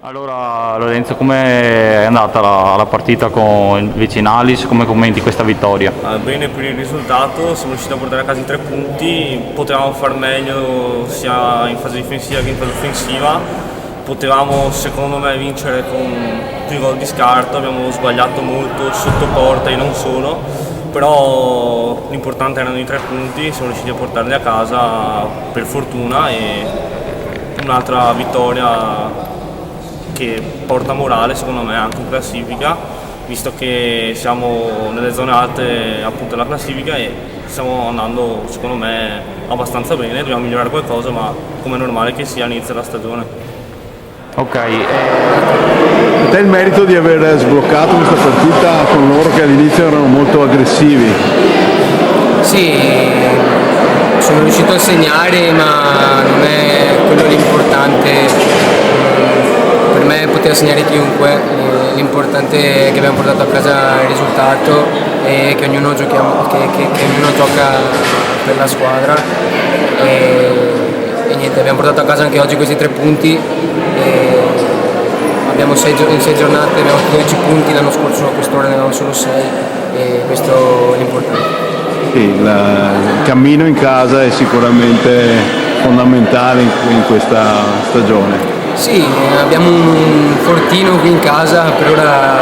Allora Lorenzo, come è andata la partita con Vicinalis? Come commenti questa vittoria? Bene per il risultato, siamo riusciti a portare a casa i 3 punti, potevamo far meglio sia in fase difensiva che in fase offensiva, potevamo secondo me vincere con più gol di scarto, abbiamo sbagliato molto sotto porta e non solo, però l'importante erano i 3 punti, siamo riusciti a portarli a casa per fortuna e un'altra vittoria che porta morale secondo me anche in classifica, visto che siamo nelle zone alte appunto della classifica e stiamo andando secondo me abbastanza bene, dobbiamo migliorare qualcosa ma come è normale che sia inizia la stagione. Ok, A te il merito di aver sbloccato questa partita con loro che all'inizio erano molto aggressivi. Sì, sono riuscito a segnare ma non è quello l'importante. Per me poteva segnare chiunque, l'importante è che abbiamo portato a casa il risultato e che ognuno, che ognuno gioca per la squadra e niente, abbiamo portato a casa anche oggi questi 3 punti. Abbiamo in 6 giornate abbiamo 12 punti, l'anno scorso a quest'ora ne avevamo solo 6 e questo è l'importante. Sì, il cammino in casa è sicuramente fondamentale in questa stagione. Sì, abbiamo un fortino qui in casa, per ora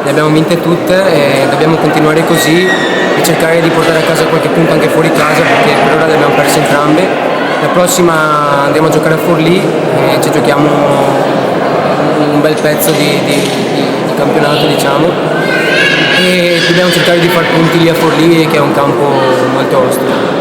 le abbiamo vinte tutte e dobbiamo continuare così e cercare di portare a casa qualche punto anche fuori casa perché per ora le abbiamo perse entrambe. La prossima andremo a giocare a Forlì e ci giochiamo un bel pezzo di campionato, diciamo, e dobbiamo cercare di fare punti lì a Forlì che è un campo molto ostico.